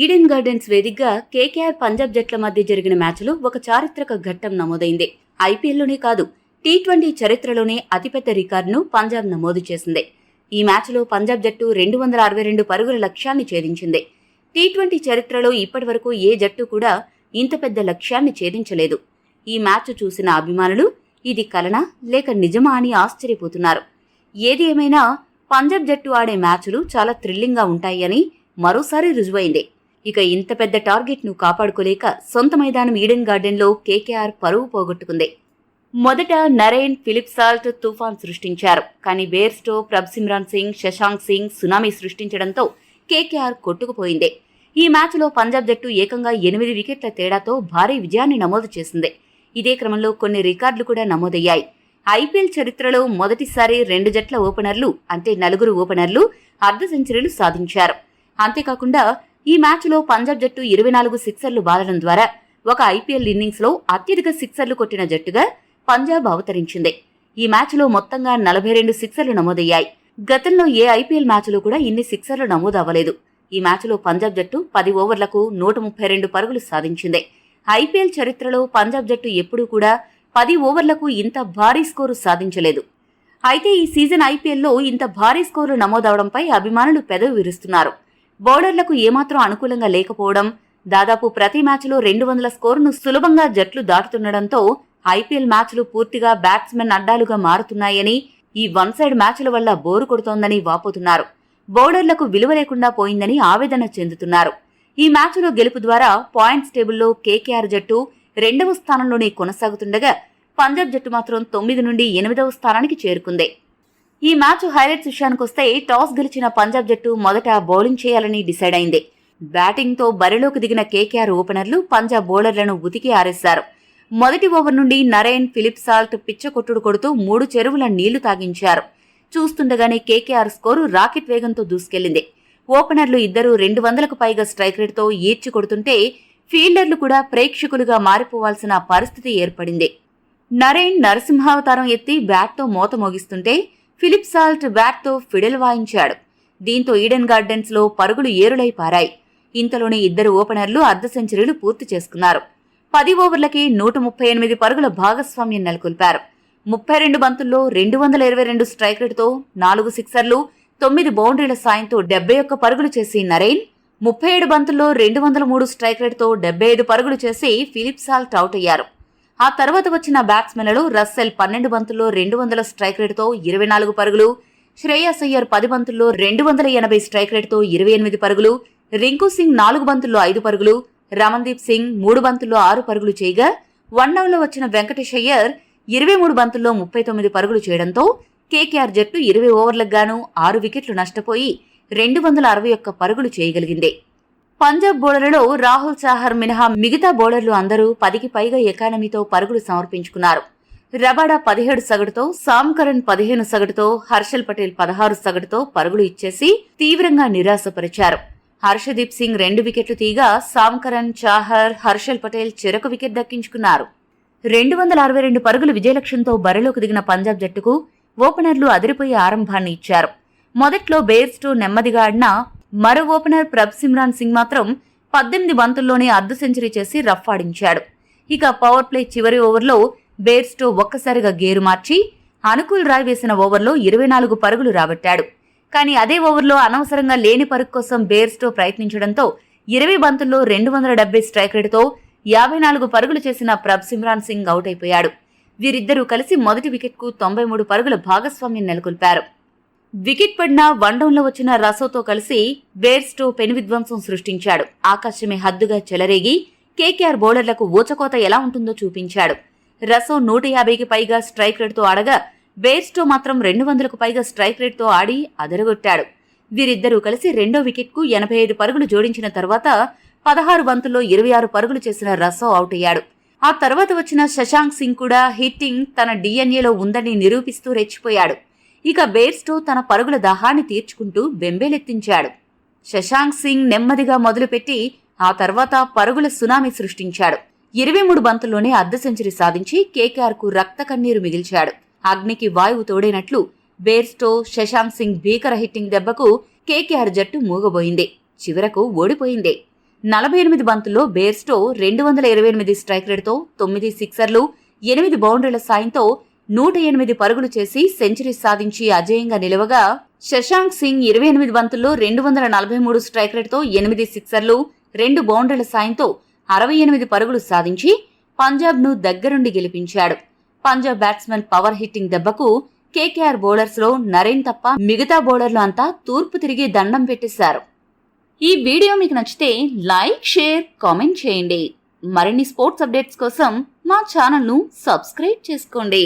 Eden gardens వేదికగా KKR Punjab జట్ల మధ్య జరిగిన మ్యాచ్లో ఒక చారిత్రక ఘట్టం నమోదైంది. ఐపీఎల్లోనే కాదు, టీ20 చరిత్రలోనే అతిపెద్ద రికార్డును పంజాబ్ నమోదు చేసింది. ఈ మ్యాచ్లో పంజాబ్ జట్టు 262 పరుగుల లక్ష్యాన్ని ఛేదించింది. టీ20 చరిత్రలో ఇప్పటివరకు ఏ జట్టు కూడా ఇంత పెద్ద లక్ష్యాన్ని ఛేదించలేదు. ఈ మ్యాచ్ చూసిన అభిమానులు ఇది కలనా లేక నిజమా అని ఆశ్చర్యపోతున్నారు. ఏది ఏమైనా పంజాబ్ జట్టు ఆడే మ్యాచ్లు చాలా థ్రిల్లింగ్గా ఉంటాయని మరోసారి రుజువైంది. ఇక ఇంత పెద్ద టార్గెట్ను కాపాడుకోలేక సొంత మైదానం ఈడెన్ గార్డెన్లో కేకేఆర్ పరువు పోగొట్టుకుంది. మొదట నరేన్, ఫిలిప్ సాల్ట్ తుఫాన్ సృష్టించారు. కానీ బేర్స్టో, ప్రభ్సిమ్రాన్ సింగ్, శశాంక్ సింగ్ సునామీ సృష్టించడంతో కేకేఆర్ కొట్టుకుపోయింది. ఈ మ్యాచ్లో పంజాబ్ జట్టు ఏకంగా 8 వికెట్ల తేడాతో భారీ విజయాన్ని నమోదు చేసింది. ఇదే క్రమంలో కొన్ని రికార్డులు కూడా నమోదయ్యాయి. ఐపీఎల్ చరిత్రలో మొదటిసారి 2 జట్ల ఓపెనర్లు అంటే 4 ఓపెనర్లు అర్ధ సెంచరీలు సాధించారు. అంతేకాకుండా ఈ మ్యాచ్లో పంజాబ్ జట్టు 24 సిక్సర్లు బాదడం ద్వారా ఒక ఐపీఎల్ ఇన్నింగ్స్లో అత్యధిక సిక్సర్లు కొట్టిన జట్టుగా పంజాబ్ అవతరించింది. ఈ మ్యాచ్లో మొత్తంగా 42 సిక్సర్లు నమోదయ్యాయి. గతంలో ఏ ఐపీఎల్ మ్యాచ్లో కూడా ఇన్ని సిక్సర్లు నమోదు అవ్వలేదు. ఈ మ్యాచ్లో పంజాబ్ జట్టు 10 ఓవర్లకు 132 పరుగులు సాధించింది. ఐపీఎల్ చరిత్రలో పంజాబ్ జట్టు ఎప్పుడూ కూడా 10 ఓవర్లకు ఇంత భారీ స్కోరు సాధించలేదు. అయితే ఈ సీజన్ ఐపీఎల్లో ఇంత భారీ స్కోరు నమోదవడంపై అభిమానులు పెదవి విరుస్తున్నారు. బౌలర్లకు ఏమాత్రం అనుకూలంగా లేకపోవడం, దాదాపు ప్రతి మ్యాచ్లో 200 స్కోరును సులభంగా జట్లు దాటుతుండటంతో ఐపీఎల్ మ్యాచ్లు పూర్తిగా బ్యాట్స్మెన్ అడ్డాలుగా మారుతున్నాయని, ఈ వన్ సైడ్ మ్యాచ్ల వల్ల బోరు కొడుతోందని వాపోతున్నారు. బౌలర్లకు విలువ లేకుండా పోయిందని ఆవేదన చెందుతున్నారు. ఈ మ్యాచ్లో గెలుపు ద్వారా పాయింట్స్ టేబుల్లో కేకేఆర్ జట్టు 2వ స్థానంలోనే కొనసాగుతుండగా పంజాబ్ జట్టు మాత్రం 9 నుండి 8వ స్థానానికి చేరుకుంది. ఈ మ్యాచ్ హైలైట్స్ విషయానికొస్తే టాస్ గెలిచిన పంజాబ్ జట్టు మొదట బౌలింగ్ చేయాలని డిసైడ్ అయింది. బ్యాటింగ్తో బరిలోకి దిగిన కేకేఆర్ ఓపెనర్లు పంజాబ్ బౌలర్లను ఉతికి ఆరేశారు. మొదటి ఓవర్ నుండి నరేన్, ఫిలిప్ సాల్ట్ పిచ్చకొట్టుడు కొడుతూ 3 చెరువుల నీళ్లు తాగించారు. చూస్తుండగానే కేకేఆర్ స్కోరు రాకెట్ వేగంతో దూసుకెళ్లింది. ఓపెనర్లు ఇద్దరూ 200కు పైగా స్ట్రైక్ రేట్తో ఈడ్చి కొడుతుంటే ఫీల్డర్లు కూడా ప్రేక్షకులుగా మారిపోవాల్సిన పరిస్థితి ఏర్పడింది. నరేన్ నరసింహావతారం ఎత్తి బ్యాట్తో మోత మోగిస్తుంటే ఫిలిప్ సాల్ట్ బ్యాట్తో ఫిడెల్ వాయించాడు. దీంతో ఈడెన్ గార్డెన్స్లో పరుగులు ఏరులై పారాయి. ఇంతలోనే ఇద్దరు ఓపెనర్లు అర్ధ సెంచరీలు పూర్తి చేసుకున్నారు. 10 ఓవర్లకే 138 పరుగుల భాగస్వామ్యం నెలకొల్పారు. 32 బంతుల్లో 222 స్ట్రైక్ రేటుతో 4 సిక్సర్లు, 9 బౌండరీల సాయంతో 71 పరుగులు చేసి నరేన్, 37 బంతుల్లో 203 స్ట్రైక్ రేటుతో 75 పరుగులు చేసి ఫిలిప్ సాల్ట్ అవుట్ అయ్యారు. ఆ తర్వాత వచ్చిన బ్యాట్స్మెన్లలో రస్సెల్ 12 బంతుల్లో 200 స్ట్రైక్ రేటుతో 24 పరుగులు, శ్రేయస్ అయ్యర్ 10 బంతుల్లో 280 స్ట్రైక్ రేటుతో 28 పరుగులు, రింకు సింగ్ 4 బంతుల్లో 5 పరుగులు, రమన్దీప్ సింగ్ 3 బంతుల్లో 6 పరుగులు చేయగా వన్ డౌన్లో వచ్చిన వెంకటేష్ అయ్యర్ 23 బంతుల్లో 39 పరుగులు చేయడంతో కేకేఆర్ జట్టు 20 ఓవర్లకు గాను 6 వికెట్లు నష్టపోయి 261 పరుగులు చేయగలిగింది. పంజాబ్ బౌలర్లలో రాహుల్ చాహర్ మినహా మిగతా బౌలర్లు అందరూ 10కి పైగా ఎకానమీతో పరుగులు సమర్పించుకున్నారు. రబాడా 17 సగటుతో, సామ్ కరణ్ 15 సగటుతో, హర్షల్ పటేల్ 16 సగటుతో పరుగులు ఇచ్చేసి తీవ్రంగా నిరాశపరిచారు. హర్షదీప్ సింగ్ 2 వికెట్లు తీగా సామ్ కరణ్, చాహర్, హర్షల్ పటేల్ చెరొక వికెట్ దక్కించుకున్నారు. 262 పరుగుల విజయలక్ష్యంతో బరిలోకి దిగిన పంజాబ్ జట్టుకు ఓపెనర్లు అదిరిపోయే ఆరంభాన్ని ఇచ్చారు. మొదట్లో బేర్స్టో నెమ్మదిగా ఆడినా మరో ఓపెనర్ ప్రభ్సిమ్రాన్ సింగ్ మాత్రం 18 బంతుల్లోనే అర్ధ సెంచరీ చేసి రఫ్ ఆడించాడు. ఇక పవర్ ప్లే చివరి ఓవర్లో బేర్స్టో ఒక్కసారిగా గేరు మార్చి అనుకూల్ రాయ్ వేసిన ఓవర్లో 24 పరుగులు రాబట్టాడు. కానీ అదే ఓవర్లో అనవసరంగా లేని పరుగు కోసం బేర్స్టో ప్రయత్నించడంతో 20 బంతుల్లో 270 స్ట్రైక్ రేటుతో 54 పరుగులు చేసిన ప్రభ్సిమ్రాన్ సింగ్ అవుట్ అయిపోయాడు. వీరిద్దరూ కలిసి మొదటి వికెట్కు 93 పరుగుల భాగస్వామ్యం నెలకొల్పారు. వికెట్ పడిన వన్ డౌన్లో వచ్చిన రసోతో కలిసి బేర్స్టో పెను విధ్వంసం సృష్టించాడు. ఆకాశమే హద్దుగా చెలరేగి కేకేఆర్ బౌలర్లకు ఊచకోత ఎలా ఉంటుందో చూపించాడు. రసో 150కి పైగా స్ట్రైక్ రేట్తో ఆడగా బేర్స్టో మాత్రం 200కు పైగా స్ట్రైక్ రేట్తో ఆడి అదరగొట్టాడు. వీరిద్దరూ కలిసి రెండో వికెట్కు 85 పరుగులు జోడించిన తర్వాత 16 బంతుల్లో 26 పరుగులు చేసిన రసో అవుట్ అయ్యాడు. ఆ తర్వాత వచ్చిన శశాంక్ సింగ్ కూడా హిట్టింగ్ తన డిఎన్ఏలో ఉందని నిరూపిస్తూ రెచ్చిపోయాడు. ఇక బేర్స్టో తన పరుగుల దాహాన్ని తీర్చుకుంటూ బెంబేలెత్తించాడు. శశాంక్ సింగ్ నెమ్మదిగా మొదలుపెట్టి ఆ తర్వాత పరుగుల సునామీ సృష్టించాడు. 23 బంతుల్లోనే అర్ధ సెంచరీ సాధించి కేకేఆర్కు రక్త కన్నీరు మిగిల్చాడు. అగ్నికి వాయువు తోడైనట్లు బేర్స్టో, శశాంక్ సింగ్ భీకర హిట్టింగ్ దెబ్బకు కేకేఆర్ జట్టు మూగబోయింది. చివరకు ఓడిపోయింది. 48 బంతుల్లో బేర్స్టో 228 స్ట్రైక్ రేటుతో 9 సిక్సర్లు 8 బౌండరీల సాయంతో 108 పరుగులు చేసి సెంచరీ సాధించి అజేయంగా నిలవగా, శశాంక్ సింగ్ 28 బంతుల్లో 243 స్ట్రైక్ రేటుతో 8 సిక్సర్లు 2 బౌండరీల సాయంతో 68 పరుగులు సాధించి పంజాబ్ను దగ్గరుండి గెలిపించాడు. పంజాబ్ బ్యాట్స్మెన్ పవర్ హిట్టింగ్ దెబ్బకు కేకేఆర్ బౌలర్స్లో నరేన్ తప్ప మిగతా బౌలర్లు అంతా తూర్పు తిరిగి దండం పెట్టేశారు. ఈ వీడియో మీకు నచ్చితే లైక్, షేర్, కామెంట్ చేయండి. మరిన్ని స్పోర్ట్స్ అప్డేట్స్ కోసం మా ఛానల్ను సబ్స్క్రైబ్ చేసుకోండి.